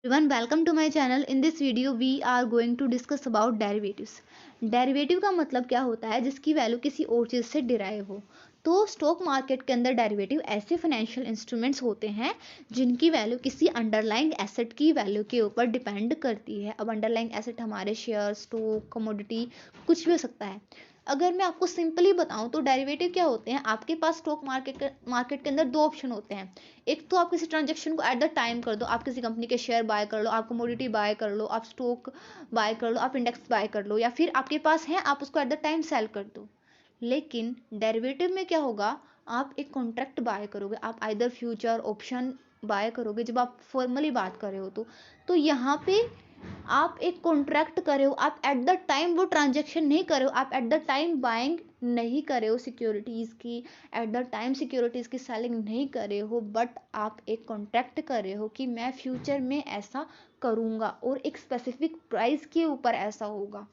Everyone, welcome to my channel. In this video we are going to discuss about derivatives. Derivative का मतलब क्या होता है? जिसकी वैल्यू किसी और चीज़ से डिराइव हो। तो स्टॉक मार्केट के अंदर डेरिवेटिव ऐसे फाइनेंशियल इंस्ट्रूमेंट्स होते हैं जिनकी वैल्यू किसी अंडरलाइंग एसेट की वैल्यू के ऊपर डिपेंड करती है। अब अंडरलाइंग एसेट हमारे शेयर, स्टॉक, कमोडिटी कुछ भी हो सकता है। अगर मैं आपको सिंपली बताऊं तो डेरिवेटिव क्या होते हैं? आपके पास स्टॉक मार्केट के अंदर दो ऑप्शन होते हैं। एक तो आप किसी ट्रांजेक्शन को एट द टाइम कर दो, आप किसी कंपनी के शेयर बाय कर लो, आप कमोडिटी बाय कर लो, आप स्टॉक बाय कर लो, आप इंडेक्स बाय कर लो, या फिर आपके पास है आप उसको एट द टाइम सेल कर दो। लेकिन डेरिवेटिव में क्या होगा? आप एक कॉन्ट्रैक्ट बाय करोगे, आप आइदर फ्यूचर ऑप्शन बाय करोगे। जब आप फॉर्मली बात कर रहे हो तो यहाँ पे आप एक कॉन्ट्रैक्ट कर रहे हो, आप एट द टाइम वो ट्रांजेक्शन नहीं कर रहे हो, आप एट द टाइम बाइंग नहीं कर रहे हो सिक्योरिटीज़ की, एट द टाइम सिक्योरिटीज़ की सेलिंग नहीं कर रहे हो, बट आप एक कॉन्ट्रैक्ट कर रहे हो कि मैं फ्यूचर में ऐसा करूँगा और एक स्पेसिफिक प्राइस के ऊपर ऐसा होगा।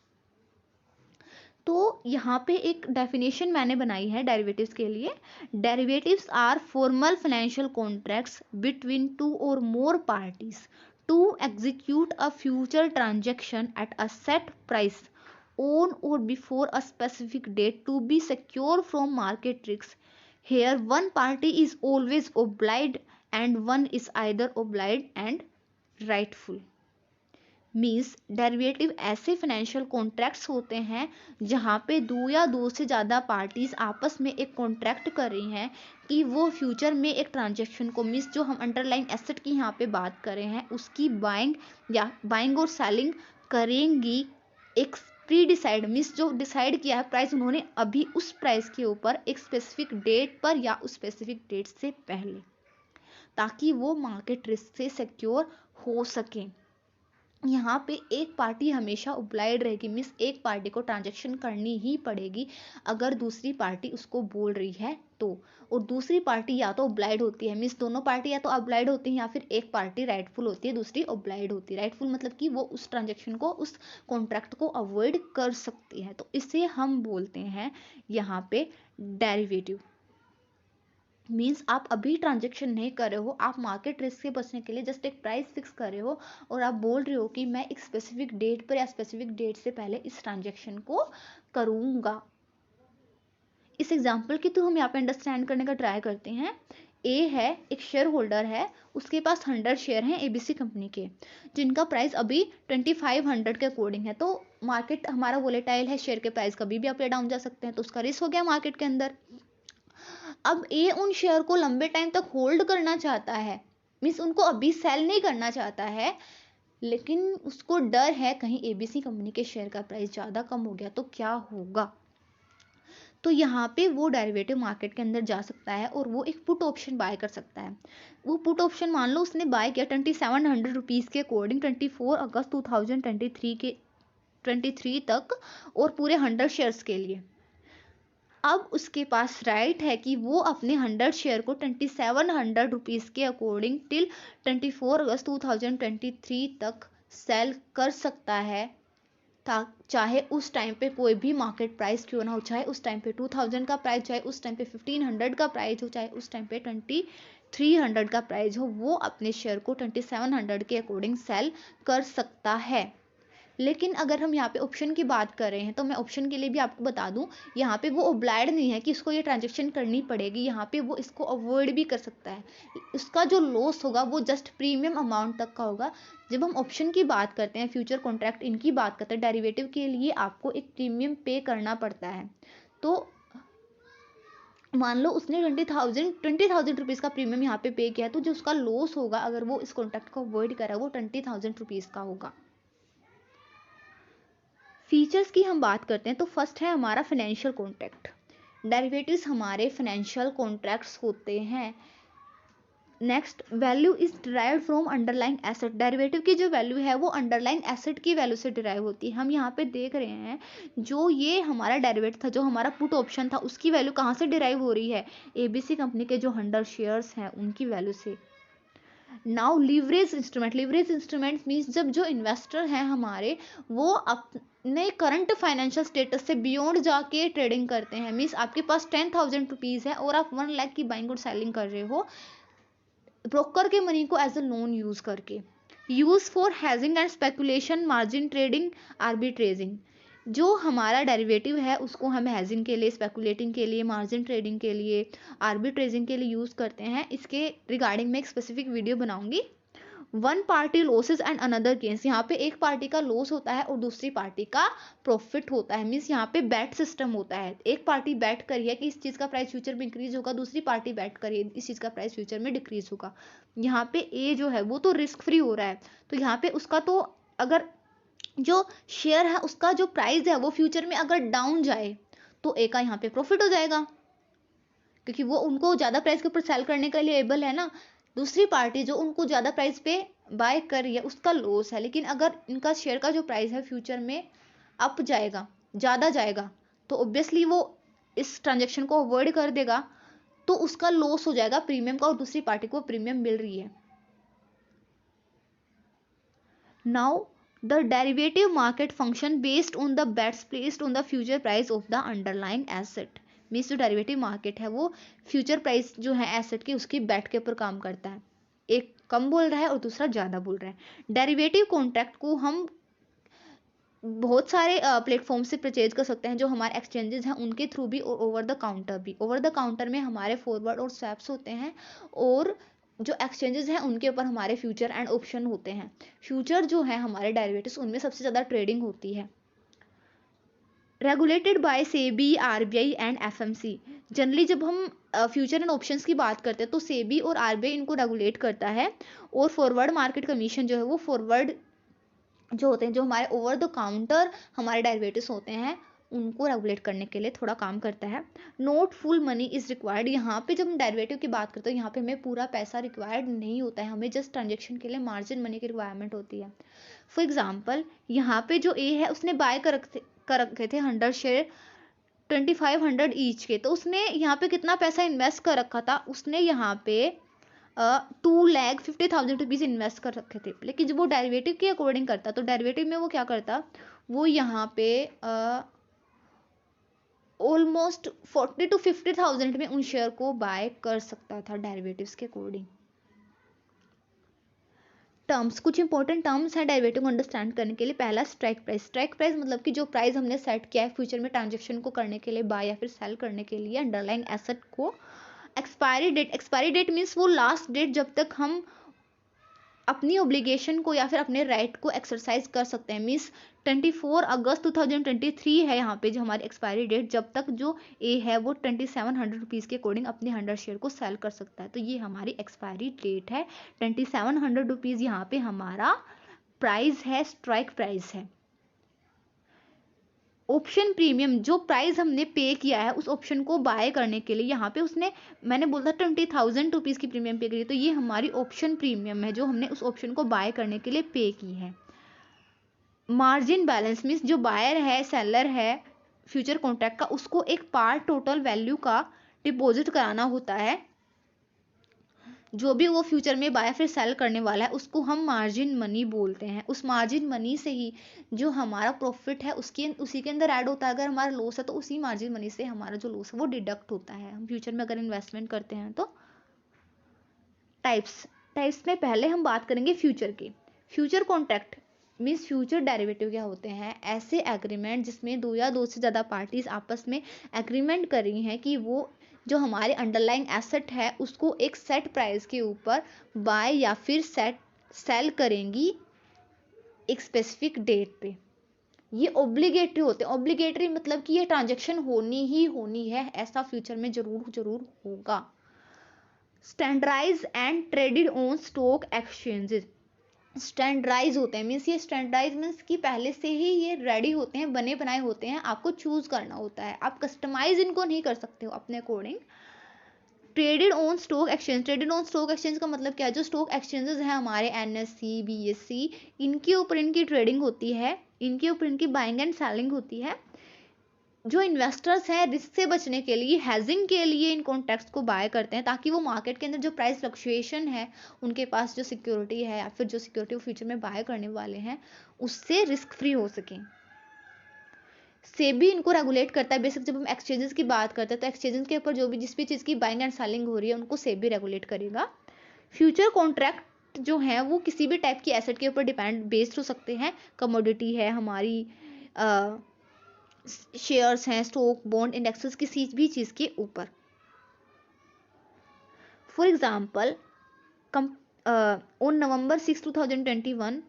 तो यहाँ पे एक डेफिनेशन मैंने बनाई है डेरिवेटिव्स के लिए। Derivatives are formal financial contracts between two or more parties to execute a future transaction at a set price on or before a specific date to be secure from market risks. Here one party is always obliged and one is either obliged and rightful. Means derivative ऐसे financial contracts होते हैं जहाँ पे दो या दो से ज़्यादा पार्टीज आपस में एक कॉन्ट्रैक्ट कर रही हैं कि वो फ्यूचर में एक ट्रांजेक्शन को, मीन्स जो हम अंडरलाइन एसेट की यहाँ पे बात कर रहे हैं उसकी बाइंग और सेलिंग करेंगी। एक प्री डिसाइड मीन्स जो डिसाइड किया है प्राइस उन्होंने अभी उस प्राइस के ऊपर एक स्पेसिफिक डेट पर या उस स्पेसिफिक डेट से पहले, ताकि वो मार्केट रिस्क से सिक्योर हो सके। यहाँ पे एक पार्टी हमेशा ओब्लाइड रहेगी, मीन्स एक पार्टी को ट्रांजेक्शन करनी ही पड़ेगी अगर दूसरी पार्टी उसको बोल रही है तो। और दूसरी पार्टी या तो ओब्लाइड होती है, मीन्स दोनों पार्टी या तो ओब्लाइड होती हैं या फिर एक पार्टी राइटफुल होती है, दूसरी ओब्लाइड होती है। राइटफुल मतलब कि वो उस ट्रांजेक्शन को, उस कॉन्ट्रैक्ट को अवॉइड कर सकती है। तो इसे हम बोलते हैं यहाँ पे डेरिवेटिव। मीन्स आप अभी ट्रांजेक्शन नहीं कर रहे हो, आप मार्केट रिस्क से बचने के लिए जस्ट एक प्राइस फिक्स कर रहे हो और आप बोल रहे हो कि मैं एक स्पेसिफिक डेट पर या स्पेसिफिक डेट से पहले इस ट्रांजेक्शन को करूँगा। इस एग्जाम्पल की तो हम यहाँ पे अंडरस्टैंड करने का ट्राई करते हैं। ए है, एक शेयर होल्डर है, उसके पास 100 शेयर हैं एबीसी कंपनी के, जिनका प्राइस अभी 2500 के अकॉर्डिंग है। तो मार्केट हमारा वोलेटाइल है, शेयर के प्राइस कभी भी अप या डाउन जा सकते हैं, तो उसका रिस्क हो गया मार्केट के अंदर। अब ए उन शेयर को लंबे टाइम तक होल्ड करना चाहता है, मीन्स उनको अभी सेल नहीं करना चाहता है, लेकिन उसको डर है कहीं एबीसी कंपनी के शेयर का प्राइस ज़्यादा कम हो गया तो क्या होगा। तो यहाँ पे वो डेरिवेटिव मार्केट के अंदर जा सकता है और वो एक पुट ऑप्शन बाय कर सकता है। वो पुट ऑप्शन मान लो उसने बाय किया 2700 रुपीज़ के अकॉर्डिंग 24 अगस्त 2023 तक, और पूरे 100 शेयर्स के लिए। अब उसके पास राइट है कि वो अपने 100 शेयर को 2700 रुपीज़ के अकॉर्डिंग टिल 24 अगस्त 2023 तक सेल कर सकता है, चाहे उस टाइम पे कोई भी मार्केट प्राइस क्यों ना हो, चाहे उस टाइम पे 2000 का प्राइस, चाहे उस टाइम पे 1500 का प्राइस हो, चाहे उस टाइम पे 2300 का प्राइस हो, वो अपने शेयर को 2700 के अकॉर्डिंग सेल कर सकता है। लेकिन अगर हम यहाँ पे ऑप्शन की बात कर रहे हैं तो मैं ऑप्शन के लिए भी आपको बता दूं, यहाँ पे वो ओब्लाइड नहीं है कि इसको ये ट्रांजेक्शन करनी पड़ेगी, यहाँ पे वो इसको अवॉइड भी कर सकता है। उसका जो लॉस होगा वो जस्ट प्रीमियम अमाउंट तक का होगा। जब हम ऑप्शन की बात करते हैं, फ्यूचर कॉन्ट्रैक्ट इनकी बात करते हैं, डेरिवेटिव के लिए आपको एक प्रीमियम पे करना पड़ता है। तो मान लो उसने 20,000 रुपीज़ का प्रीमियम यहाँ पे पे किया, तो जो उसका लॉस होगा अगर वो इस कॉन्ट्रैक्ट को अवॉइड करा वो 20,000 रुपीज़ का होगा। फीचर्स की हम बात करते हैं तो फर्स्ट है हमारा फाइनेंशियल कॉन्ट्रैक्ट। डेरिवेटिव्स हमारे फाइनेंशियल कॉन्ट्रैक्ट्स होते हैं। Next, value is derived from underlying asset. Derivative की जो वैल्यू है वो अंडरलाइंग एसेट की वैल्यू से डिराइव होती है। हम यहाँ पे देख रहे हैं जो ये हमारा डेरिवेटिव था, जो हमारा पुट ऑप्शन था, उसकी वैल्यू कहाँ से डिराइव हो रही है? एबीसी कंपनी के जो 100 शेयर्स हैं उनकी वैल्यू से। नाउ लिवरेज इंस्ट्रूमेंट मीन्स जब जो इन्वेस्टर हैं हमारे, वो अपने करंट फाइनेंशियल स्टेटस से बियॉन्ड जाके ट्रेडिंग करते हैं। मीन्स आपके पास 10,000 रुपीज़ है और आप 1 लाख की बाइंग और सेलिंग कर रहे हो ब्रोकर के मनी को एज अ लोन यूज करके। Use for hedging and speculation, margin trading, arbitraging. जो हमारा डेरिवेटिव है उसको हम हेजिंग के लिए, स्पेकुलेटिंग के लिए, मार्जिन ट्रेडिंग के लिए, आर्बिट्रेजिंग के लिए यूज करते हैं। इसके रिगार्डिंग मैं एक स्पेसिफिक वीडियो बनाऊंगी। One party losses and another gains, यहाँ पे एक पार्टी का लॉस होता है और दूसरी पार्टी का प्रॉफिट होता है। मीन्स यहाँ पे बेट सिस्टम होता है। एक पार्टी बेट करी है कि इस चीज का प्राइस फ्यूचर में इंक्रीज होगा, दूसरी पार्टी बेट करी है इस चीज का प्राइस फ्यूचर में डिक्रीज होगा। यहाँ पे ए जो है वो तो रिस्क फ्री हो रहा है, तो यहाँ पे उसका तो अगर जो शेयर है उसका जो प्राइस है वो फ्यूचर में अगर डाउन जाए तो ए का यहाँ पे प्रॉफिट हो जाएगा, क्योंकि वो उनको ज्यादा प्राइस के ऊपर सेल करने के लिए एबल है ना। दूसरी पार्टी जो उनको ज्यादा प्राइस पे बाय कर रही है उसका लॉस है, लेकिन अगर इनका शेयर का जो प्राइस है फ्यूचर में अप जाएगा, ज्यादा जाएगा, तो ऑब्वियसली वो इस ट्रांजेक्शन को अवॉइड कर देगा, तो उसका लॉस हो जाएगा प्रीमियम का और दूसरी पार्टी को प्रीमियम मिल रही है। Now the derivative market function based on the bets placed on the future price of the underlying asset. Means जो डेरिवेटिव मार्केट है वो फ्यूचर प्राइस जो है एसेट की उसकी बेट के ऊपर काम करता है। एक कम बोल रहा है और दूसरा ज्यादा बोल रहा है। डेरिवेटिव कॉन्ट्रैक्ट को हम बहुत सारे प्लेटफॉर्म से परचेज कर सकते हैं, जो हमारे एक्सचेंजेस हैं उनके थ्रू भी और ओवर द काउंटर भी। ओवर द काउंटर में हमारे फॉरवर्ड और स्वैप्स होते हैं, और जो एक्सचेंजेस हैं उनके ऊपर हमारे फ्यूचर एंड ऑप्शन होते हैं। फ्यूचर जो है हमारे डेरिवेटिव्स उनमें सबसे ज़्यादा ट्रेडिंग होती है। Regulated by SEBI, RBI and FMC. Generally जब हम फ्यूचर एंड ऑप्शंस की बात करते हैं तो सेबी और आरबीआई इनको रेगुलेट करता है, और फॉरवर्ड मार्केट कमीशन जो है वो फॉरवर्ड जो होते हैं, जो हमारे ओवर द काउंटर हमारे डेरिवेटिव्स होते हैं उनको रेगुलेट करने के लिए थोड़ा काम करता है। Not full money is required. यहाँ पे जब हम डेरिवेटिव की बात करते हैं यहाँ पे हमें पूरा पैसा रिक्वायर्ड नहीं होता है, हमें जस्ट ट्रांजेक्शन के लिए मार्जिन मनी की रिक्वायरमेंट होती है। फॉर एग्जाम्पल यहाँ पे जो ए है उसने बाय कर रखे थे 100 शेयर 2500 ईच के, तो उसने यहाँ पे कितना पैसा इन्वेस्ट कर रखा था, उसने यहाँ पे 2,50,000 रुपीज़ इन्वेस्ट कर रखे थे। लेकिन जब वो डेरिवेटिव के अकॉर्डिंग करता तो डेरिवेटिव में वो क्या करता, वो यहाँ पे ऑलमोस्ट 40 to 50,000 में उन शेयर को बाय कर सकता था डेरिवेटिव्स के अकॉर्डिंग। टर्म्स, कुछ इंपॉर्टेंट टर्म्स हैं डेरिवेटिव को अंडरस्टैंड करने के लिए। पहला स्ट्राइक प्राइस। स्ट्राइक प्राइस मतलब कि जो प्राइस हमने सेट किया है फ्यूचर में ट्रांजेक्शन को करने के लिए, बाय या फिर सेल करने के लिए अंडरलाइंग एसेट को। Expiry date. Expiry date means वो लास्ट डेट जब तक हम अपनी ओब्लिगेशन को या फिर अपने राइट को एक्सरसाइज कर सकते हैं। मीन्स 24 अगस्त 2023 है यहाँ पे जो हमारी एक्सपायरी डेट, जब तक जो ए है वो 2700 रुपीज़ के अकॉर्डिंग अपने 100 शेयर को सेल कर सकता है। तो ये हमारी एक्सपायरी डेट है। 2700 रुपीज़ यहाँ पे हमारा प्राइस है, स्ट्राइक प्राइस है। ऑप्शन प्रीमियम, जो प्राइस हमने पे किया है उस ऑप्शन को बाय करने के लिए, यहाँ पे उसने मैंने बोला 20,000 रुपीज़ की प्रीमियम पे करी, तो ये हमारी ऑप्शन प्रीमियम है जो हमने उस ऑप्शन को बाय करने के लिए पे की है। मार्जिन बैलेंस मीन्स जो बायर है, सेलर है फ्यूचर कॉन्ट्रैक्ट का, उसको एक पार्ट टोटल वैल्यू का डिपॉजिट कराना होता है। जो भी वो फ्यूचर में बाय फिर सेल करने वाला है उसको हम मार्जिन मनी बोलते हैं। उस मार्जिन मनी से ही जो हमारा प्रॉफिट है उसके उसी के अंदर ऐड होता है। अगर हमारा लॉस है तो उसी मार्जिन मनी से हमारा जो लॉस है वो डिडक्ट होता है हम फ्यूचर में अगर इन्वेस्टमेंट करते हैं तो। टाइप्स में पहले हम बात करेंगे फ्यूचर की। Future contract means future derivative क्या होते हैं, ऐसे एग्रीमेंट जिसमें दो या दो से ज़्यादा पार्टीज आपस में एग्रीमेंट कर रही हैं कि वो जो हमारे अंडरलाइंग एसेट है उसको एक सेट प्राइस के ऊपर बाय या फिर सेल करेंगी एक स्पेसिफिक डेट पे। ये ऑब्लिगेटरी होते हैं। ऑब्लिगेटरी मतलब कि ये ट्रांजेक्शन होनी ही होनी है, ऐसा फ्यूचर में जरूर होगा। Standardise and traded on stock exchanges. Standardise होते हैं मीन्स ये स्टैंडर्डाइज मीन्स कि पहले से ही ये रेडी होते हैं, बने बनाए होते हैं, आपको चूज करना होता है, आप कस्टमाइज इनको नहीं कर सकते हो अपने according. Traded on stock exchange. Traded on stock exchange का मतलब क्या है, जो स्टॉक एक्सचेंजेस हैं हमारे एनएससी, बीएससी, इनके ऊपर इनकी ट्रेडिंग होती है, इनके ऊपर इनकी बाइंग एंड सेलिंग होती है। जो इन्वेस्टर्स हैं रिस्क से बचने के लिए, हेजिंग के लिए इन कॉन्ट्रैक्ट्स को बाय करते हैं ताकि वो मार्केट के अंदर जो प्राइस फ्लक्चुएशन है, उनके पास जो सिक्योरिटी है या फिर जो सिक्योरिटी वो फ्यूचर में बाय करने वाले हैं उससे रिस्क फ्री हो सकें। सेबी इनको रेगुलेट करता है। बेसिक जब हम एक्सचेंजेस की बात करते हैं तो एक्सचेंजेस के ऊपर जो भी जिस भी चीज़ की बाइंग एंड सेलिंग हो रही है उनको सेबी रेगुलेट करेगा। फ्यूचर कॉन्ट्रैक्ट कॉन्ट्रैक्ट जो हैं वो किसी भी टाइप की एसेट के ऊपर बेस्ड हो सकते हैं, कमोडिटी है हमारी, शेयर्स हैं, स्टॉक, बॉन्ड, इंडेक्सेस, किसी भी चीज़ के ऊपर। फॉर एग्जाम्पल ऑन November 6, 2021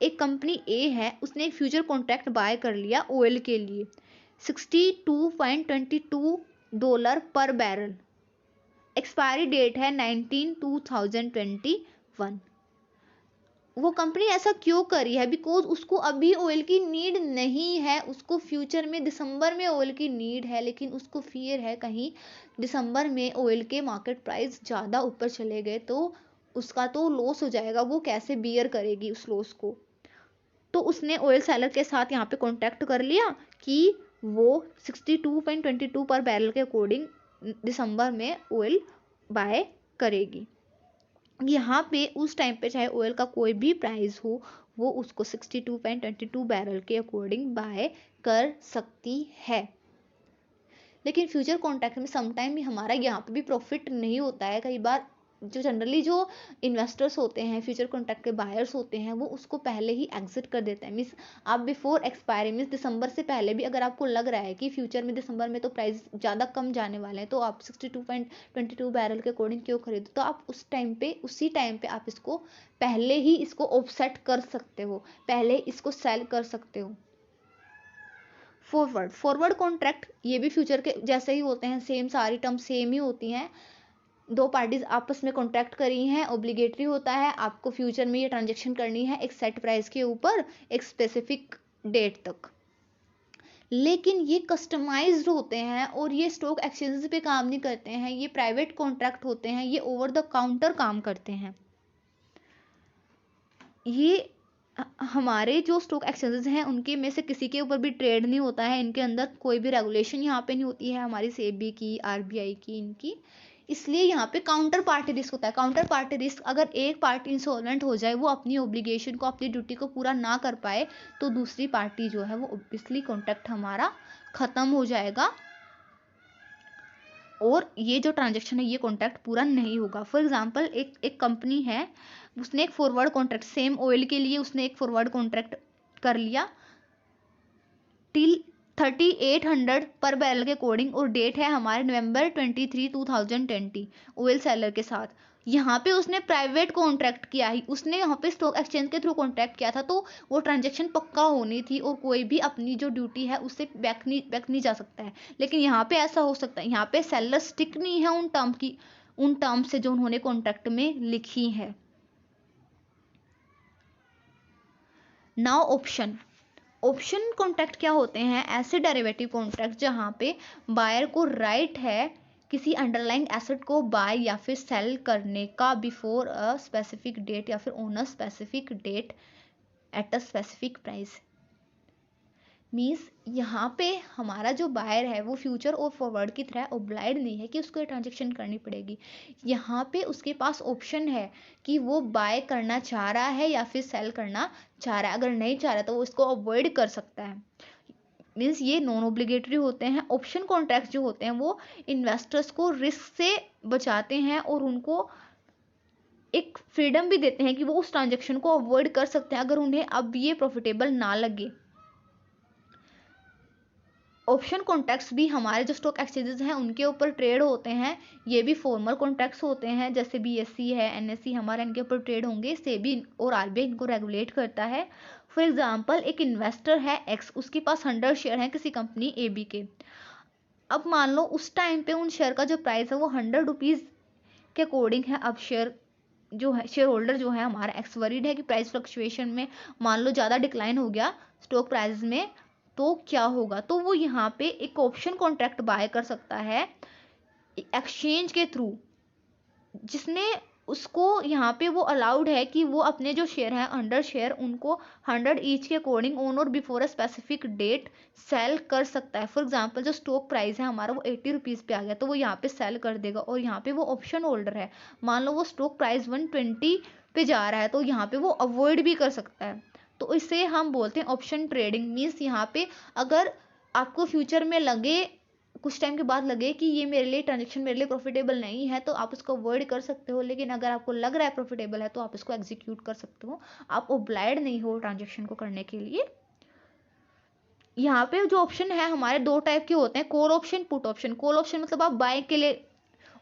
एक कंपनी ए है, उसने एक फ्यूचर कॉन्ट्रैक्ट बाय कर लिया ऑयल के लिए $62.22 पर बैरल। एक्सपायरी डेट है 19/2021। वो कंपनी ऐसा क्यों करी है? बिकॉज उसको अभी ऑयल की नीड नहीं है, उसको फ्यूचर में दिसंबर में ऑयल की नीड है, लेकिन उसको फियर है कहीं दिसंबर में ऑयल के मार्केट प्राइस ज़्यादा ऊपर चले गए तो उसका तो लॉस हो जाएगा, वो कैसे बियर करेगी उस लॉस को। तो उसने ऑयल सेलर के साथ यहाँ पे कॉन्टैक्ट कर लिया कि वो 62.22 पर बैरल के अकॉर्डिंग दिसंबर में ऑयल बाय करेगी। यहाँ पे उस टाइम पे चाहे ऑयल का कोई भी प्राइस हो, वो उसको 62.22 बैरल के अकॉर्डिंग बाय कर सकती है। लेकिन फ्यूचर कॉन्ट्रैक्ट में समटाइम हमारा यहाँ पे भी प्रॉफिट नहीं होता है। कई बार जो जनरली जो इन्वेस्टर्स होते हैं, फ्यूचर कॉन्ट्रैक्ट के बायर्स होते हैं, वो उसको पहले ही एग्जिट कर देते हैं। मीन्स आप बिफोर एक्सपायरी, मीन्स दिसंबर से पहले भी अगर आपको लग रहा है कि फ्यूचर में दिसंबर में तो प्राइस ज़्यादा कम जाने वाले हैं, तो आप 62.22 बैरल के अकॉर्डिंग क्यों खरीदो, तो आप उसी टाइम पे आप इसको पहले ही इसको ऑफसेट कर सकते हो, पहले इसको सेल कर सकते हो। फॉरवर्ड कॉन्ट्रैक्ट ये भी फ्यूचर के जैसे ही होते हैं, सेम, सारी टर्म सेम ही होती हैं। दो पार्टीज आपस में कॉन्ट्रैक्ट करी हैं, ऑब्लिगेटरी होता है, आपको फ्यूचर में ये ट्रांजेक्शन करनी है एक सेट प्राइस के ऊपर एक स्पेसिफिक डेट तक। लेकिन ये कस्टमाइज्ड होते हैं और ये स्टॉक एक्सचेंजेस पे काम नहीं करते हैं, ये प्राइवेट कॉन्ट्रैक्ट होते हैं, ये ओवर द काउंटर काम करते हैं। ये हमारे जो स्टॉक एक्सचेंजेस हैं उनके में से किसी के ऊपर भी ट्रेड नहीं होता है, इनके अंदर कोई भी रेगुलेशन यहाँ पे नहीं होती है, हमारी सेबी की, आरबीआई की, इनकी। इसलिए यहाँ पे काउंटर पार्टी रिस्क होता है। काउंटर पार्टी रिस्क, अगर एक पार्टी इंसॉल्वेंट हो जाए, वो अपनी ऑब्लिगेशन को, अपनी ड्यूटी को पूरा ना कर पाए, तो दूसरी पार्टी जो है वो ऑब्वियसली कॉन्ट्रैक्ट हमारा खत्म हो जाएगा और ये जो ट्रांजेक्शन है ये कॉन्ट्रैक्ट पूरा नहीं होगा। फॉर एग्जांपल एक कंपनी है, उसने एक फॉरवर्ड कॉन्ट्रैक्ट सेम ऑयल के लिए उसने एक फॉरवर्ड कॉन्ट्रैक्ट कर लिया टिल 3800 पर बैरल के अकॉर्डिंग और डेट है हमारे November 23, 2020 ऑयल सेलर के साथ। यहाँ पे उसने प्राइवेट कॉन्ट्रैक्ट किया ही, उसने यहाँ पे स्टॉक एक्सचेंज के थ्रू कॉन्ट्रैक्ट किया था, तो वो ट्रांजेक्शन पक्का होनी थी और कोई भी अपनी जो ड्यूटी है उससे बैक नहीं जा सकता है। लेकिन यहाँ पे ऐसा हो सकता है, यहाँ पे सेलर स्टिक नहीं है उन टर्म से जो उन्होंने कॉन्ट्रैक्ट में लिखी है। नाउ ऑप्शन कॉन्ट्रैक्ट क्या होते हैं? ऐसे डेरिवेटिव कॉन्ट्रैक्ट जहां पे बायर को राइट है किसी अंडरलाइंग एसेट को बाय या फिर सेल करने का बिफोर अ स्पेसिफिक डेट या फिर on a specific date at a specific price. Means यहाँ पे हमारा जो बायर है वो फ्यूचर और फॉरवर्ड की तरह ओब्लाइड नहीं है कि उसको ये ट्रांजेक्शन करनी पड़ेगी। यहाँ पे उसके पास ऑप्शन है कि वो बाय करना चाह रहा है या फिर सेल करना चाह रहा है। अगर नहीं चाह रहा तो वो इसको अवॉइड कर सकता है। मीन्स ये नॉन ऑब्लिगेटरी होते हैं। ऑप्शन कॉन्ट्रैक्ट जो होते हैं वो इन्वेस्टर्स को रिस्क से बचाते हैं और उनको एक फ्रीडम भी देते हैं कि वो उस ट्रांजेक्शन को अवॉइड कर सकते हैं अगर उन्हें अब ये प्रॉफिटेबल ना लगे। ऑप्शन कॉन्ट्रैक्ट्स भी हमारे जो स्टॉक एक्सचेंजेस हैं उनके ऊपर ट्रेड होते हैं। ये भी फॉर्मल कॉन्ट्रैक्ट्स होते हैं, जैसे बीएससी है, एनएससी, हमारे इनके ऊपर ट्रेड होंगे। सेबी और आरबीआई इनको रेगुलेट करता है। फॉर एग्जांपल एक इन्वेस्टर है एक्स, उसके पास 100 शेयर हैं किसी कंपनी ए बी के। अब मान लो उस टाइम पे उन शेयर का जो प्राइस है वो 100 रुपीज़ के अकॉर्डिंग है। अब शेयर जो है, शेयर होल्डर जो है हमारा एक्स वरीड है कि प्राइस फ्लक्चुएशन में मान लो ज़्यादा डिक्लाइन हो गया स्टॉक प्राइस में, तो क्या होगा? तो वो यहाँ पे एक ऑप्शन कॉन्ट्रैक्ट बाय कर सकता है एक्सचेंज के थ्रू, जिसने उसको यहाँ पे वो अलाउड है कि वो अपने जो शेयर है 100 शेयर उनको 100 ईच के अकॉर्डिंग ऑन और before a specific date sell कर सकता है। फॉर एग्जांपल जो स्टॉक प्राइस है हमारा वो 80 रुपीज़ पे आ गया तो वो यहाँ पे सेल कर देगा और यहाँ पे वो ऑप्शन होल्डर है। मान लो वो स्टॉक प्राइस 120 पे जा रहा है तो यहाँ पे वो अवॉइड भी कर सकता है। तो इसे हम बोलते हैं ऑप्शन ट्रेडिंग। मीन्स यहाँ पे अगर आपको फ्यूचर में लगे कुछ टाइम के बाद लगे कि ये मेरे लिए ट्रांजेक्शन मेरे लिए प्रॉफिटेबल नहीं है, तो आप उसको अवॉइड कर सकते हो। लेकिन अगर आपको लग रहा है प्रॉफिटेबल है तो आप इसको एग्जीक्यूट कर सकते हो, आप ओब्लाइड नहीं हो ट्रांजेक्शन को करने के लिए। यहाँ पे जो ऑप्शन है हमारे दो टाइप के होते हैं, call option, put option. Call option मतलब आप बाय के लिए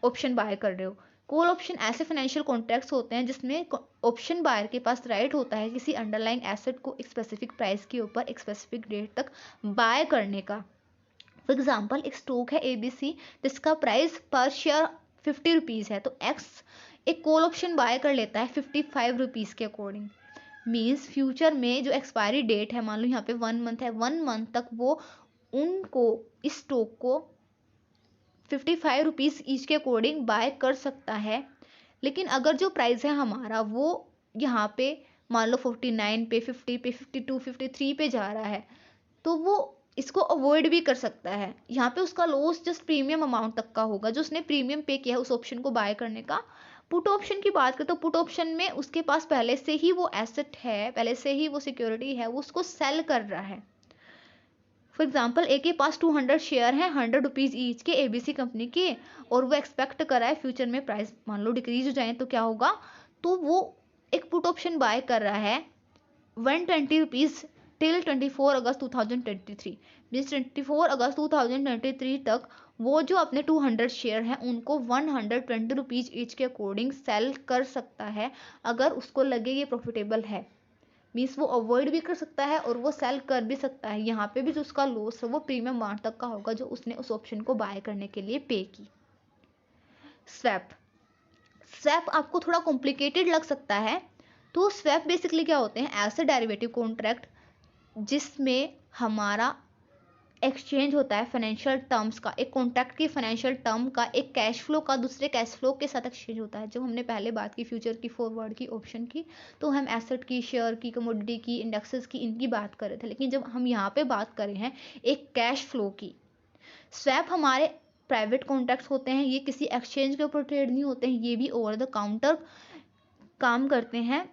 ऑप्शन बाय कर रहे हो। कॉल ऑप्शन ऐसे फाइनेंशियल कॉन्ट्रैक्ट्स होते हैं जिसमें ऑप्शन बायर के पास राइट होता है किसी अंडरलाइंग एसेट को एक स्पेसिफिक प्राइस के ऊपर एक स्पेसिफिक डेट तक बाय करने का। फॉर एग्जाम्पल, एक स्टॉक है ABC जिसका प्राइस पर शेयर 50 रुपीज़ है, तो एक्स एक कॉल ऑप्शन बाय कर लेता है 55 रुपीज़ के अकॉर्डिंग। मीन्स फ्यूचर में जो एक्सपायरी डेट है, मान लो यहाँ पे 1 मंथ है, 1 मंथ तक वो उनको इस स्टॉक को 55 रुपीज़ ईच के अकॉर्डिंग बाय कर सकता है। लेकिन अगर जो प्राइस है हमारा वो यहाँ पे मान लो 49 पे, 50 पे, 52, 53 पे जा रहा है, तो वो इसको अवॉइड भी कर सकता है। यहाँ पे उसका लॉस जस्ट प्रीमियम अमाउंट तक का होगा जो उसने प्रीमियम पे किया है उस ऑप्शन को बाय करने का। पुट ऑप्शन की बात करें तो पुट ऑप्शन में उसके पास पहले से ही वो एसेट है, पहले से ही वो सिक्योरिटी है, वो उसको सेल कर रहा है। फॉर एग्जाम्पल, ए के पास 200 शेयर हैं 100 रुपीज़ ईच के ABC कंपनी के, और वो एक्सपेक्ट कर रहा है फ्यूचर में प्राइस मान लो डिक्रीज हो जाए तो क्या होगा, तो वो एक पुट ऑप्शन बाय कर रहा है 120 रुपीज़ टिल 24 अगस्त 2023। मीन्स 24 अगस्त 2023 तक वो जो अपने 200 शेयर हैं उनको 120 रुपीज़ ईच के अकॉर्डिंग सेल कर सकता है अगर उसको लगे ये प्रॉफिटेबल है। मीन्स वो अवॉइड भी कर सकता है और वो सेल कर भी सकता है। यहाँ पे भी जो उसका लॉस है वो प्रीमियम अमाउंट तक का होगा जो उसने उस ऑप्शन को बाय करने के लिए पे की। स्वैप, स्वैप आपको थोड़ा कॉम्प्लिकेटेड लग सकता है। तो स्वैप बेसिकली क्या होते हैं, ऐसे डेरिवेटिव कॉन्ट्रैक्ट जिसमें हमारा एक्सचेंज होता है फाइनेंशियल टर्म्स का, एक कॉन्ट्रैक्ट की फाइनेंशियल टर्म का एक कैश फ्लो का दूसरे कैश फ्लो के साथ एक्सचेंज होता है। जब हमने पहले बात की फ्यूचर की, फॉरवर्ड की, ऑप्शन की, तो हम एसेट की, शेयर की, कमोडिटी की, इंडेक्सेस की, इनकी बात कर रहे थे। लेकिन जब हम यहाँ पे बात कर रहे हैं एक कैश फ्लो की, स्वैप हमारे प्राइवेट कॉन्ट्रैक्ट्स होते हैं, ये किसी एक्सचेंज के ऊपर ट्रेड नहीं होते हैं, ये भी ओवर द काउंटर काम करते हैं।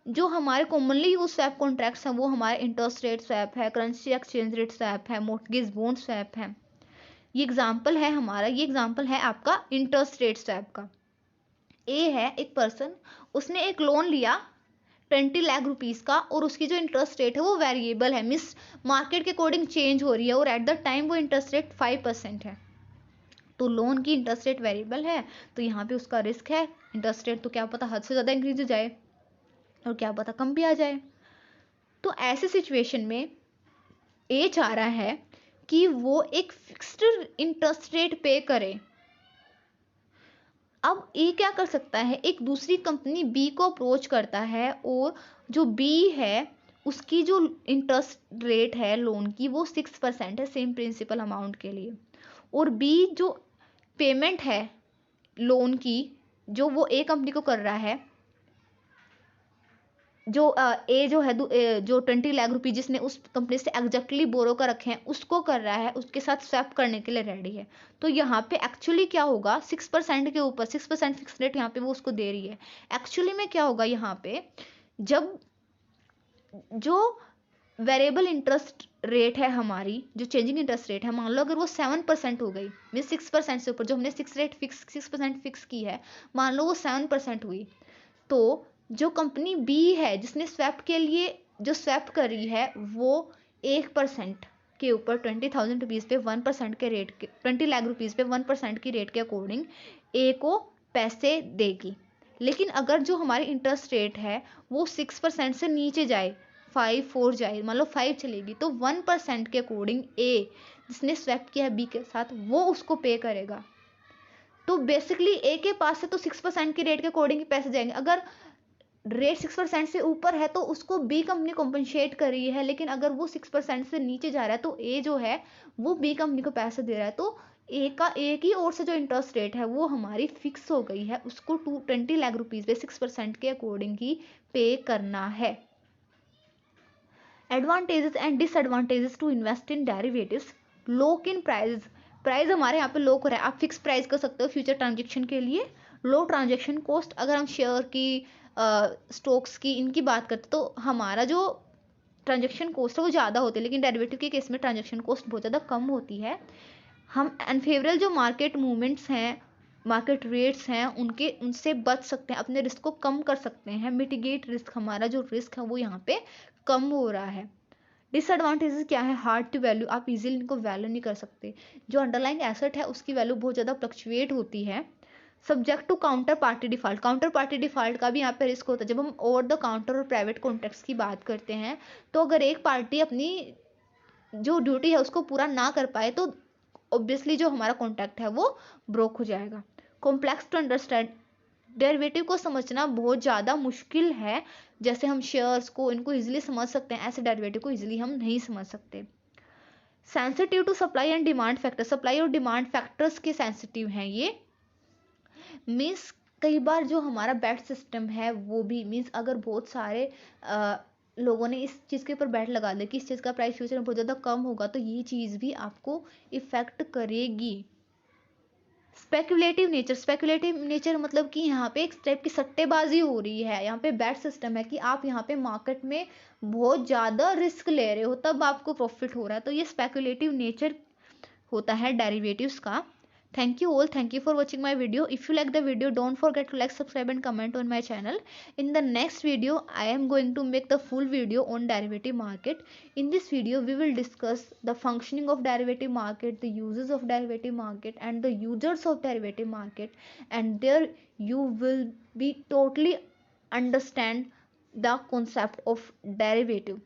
जो हमारे कॉमनली यूज स्वैप कॉन्ट्रैक्ट्स हैं वो हमारे इंटरेस्ट रेट स्वैप है, करेंसी एक्सचेंज रेट स्वैप है, मॉर्गेज बॉन्ड स्वैप है। ये एग्जांपल है हमारा, ये एग्जांपल है आपका इंटरेस्ट रेट स्वैप का। ए है एक पर्सन, उसने एक लोन लिया 20 लाख रुपीज़ का, और उसकी जो इंटरेस्ट रेट है वो वेरिएबल है, मिस मार्केट के अकॉर्डिंग चेंज हो रही है, और एट द टाइम वो इंटरेस्ट रेट 5% है। तो लोन की इंटरेस्ट रेट वेरिएबल है, तो यहाँ पे उसका रिस्क है इंटरेस्ट रेट तो क्या पता हद से ज़्यादा इंक्रीज हो जाए और क्या पता कम भी आ जाए। तो ऐसे सिचुएशन में ए चाह रहा है कि वो एक फिक्स्ड इंटरेस्ट रेट पे करे। अब ए क्या कर सकता है, एक दूसरी कंपनी बी को अप्रोच करता है, और जो बी है उसकी जो इंटरेस्ट रेट है लोन की वो 6% है सेम प्रिंसिपल अमाउंट के लिए, और बी जो पेमेंट है लोन की जो वो ए कंपनी को कर रहा है, जो ए जो है जो 20 लाख रुपए जिसने उस कंपनी से एग्जैक्टली बोरो कर रखे हैं उसको कर रहा है, उसके साथ स्वैप करने के लिए रेडी है। तो यहाँ पे एक्चुअली क्या होगा, 6% के ऊपर 6% फिक्स रेट यहाँ पे वो उसको दे रही है। एक्चुअली में क्या होगा यहाँ पे, जब जो वेरिएबल इंटरेस्ट रेट है हमारी, जो चेंजिंग इंटरेस्ट रेट है, मान लो अगर वो 7% हो गई, मीन 6% से ऊपर जो हमने 6% फिक्स की है, मान लो वो 7% हुई, तो जो कंपनी बी है जिसने स्वैप के लिए जो स्वैप करी है वो 1% के ऊपर 20,000 रुपीज़ पे 1% के रेट के 20 लाख रुपीज़ पे 1% की रेट के अकॉर्डिंग ए को पैसे देगी। लेकिन अगर जो हमारी इंटरेस्ट रेट है वो 6% से नीचे जाए, 5-4 जाए, मान लो 5 चलेगी, तो 1% के अकॉर्डिंग ए जिसने स्वैप किया है बी के साथ वो उसको पे करेगा। तो बेसिकली ए के पास से तो 6% की रेट के अकॉर्डिंग पैसे जाएंगे। अगर रेट 6% से ऊपर है तो उसको बी कंपनी कॉम्पनसेट कर रही है, लेकिन अगर वो 6% से नीचे जा रहा है तो ए जो है वो बी कंपनी को पैसे दे रहा है। तो ए की ओर से जो इंटरेस्ट रेट है वो हमारी फिक्स हो गई है, उसको 20 लाख रुपीज़ पे 6% के अकॉर्डिंग ही पे करना है। Advantages and disadvantages to invest in derivatives, lock in price, price हमारे यहाँ पे लॉक हो रहा है, आप फिक्स प्राइस कर सकते हो फ्यूचर ट्रांजेक्शन के लिए। लो ट्रांजेक्शन कॉस्ट, अगर हम शेयर की स्टॉक्स की इनकी बात करते तो हमारा जो ट्रांजेक्शन कॉस्ट है वो ज़्यादा होती है, लेकिन डेरिवेटिव के केस में ट्रांजेक्शन कॉस्ट बहुत ज़्यादा कम होती है। हम अनफेवरेबल जो मार्केट मूवमेंट्स हैं, मार्केट रेट्स हैं, उनसे बच सकते हैं, अपने रिस्क को कम कर सकते हैं। मिटिगेट रिस्क, हमारा जो रिस्क है वो यहाँ पे कम हो रहा है। डिसएडवांटेजेस क्या है? हार्ड टू वैल्यू, आप इजीली इनको वैल्यू नहीं कर सकते। जो अंडरलाइंग एसेट है उसकी वैल्यू बहुत ज़्यादा फ्लक्चुएट होती है। Subject to counter party default, counter party default का भी यहाँ पे रिस्क होता है। जब हम ओवर द काउंटर और प्राइवेट कॉन्ट्रैक्ट्स की बात करते हैं, तो अगर एक पार्टी अपनी जो ड्यूटी है उसको पूरा ना कर पाए तो ऑब्वियसली जो हमारा कॉन्ट्रैक्ट है वो ब्रोक हो जाएगा। कॉम्प्लेक्स टू अंडरस्टैंड, डेरिवेटिव को समझना बहुत ज़्यादा मुश्किल है। जैसे हम शेयर्स को, इनको इजीली समझ सकते हैं, ऐसे डेरिवेटिव को इजीली हम नहीं समझ सकते। Sensitive to supply and demand factor, supply और डिमांड फैक्टर्स के सेंसिटिव हैं ये। मीन्स कई बार जो हमारा बेट सिस्टम है वो भी, मीन्स अगर बहुत सारे लोगों ने इस चीज़ के ऊपर बैट लगा दिया कि इस चीज़ का प्राइस फ्यूचर में बहुत ज़्यादा कम होगा, तो ये चीज़ भी आपको इफेक्ट करेगी। स्पेकुलेटिव नेचर, स्पेकुलेटिव नेचर मतलब कि यहाँ पे एक टाइप की सट्टेबाजी हो रही है। यहाँ पे बैट सिस्टम है कि आप यहाँ पे मार्केट में बहुत ज़्यादा रिस्क ले रहे हो तब आपको प्रॉफिट हो रहा है, तो ये स्पेकुलेटिव नेचर होता है डेरिवेटिव्स का। Thank you all. Thank you for watching my video. If you like the video, don't forget to like, subscribe and comment on my channel. In the next video, I am going to make the full video on derivative market. In this video, we will discuss the functioning of derivative market, the uses of derivative market and the users of derivative market. And there you will be totally understand the concept of derivative.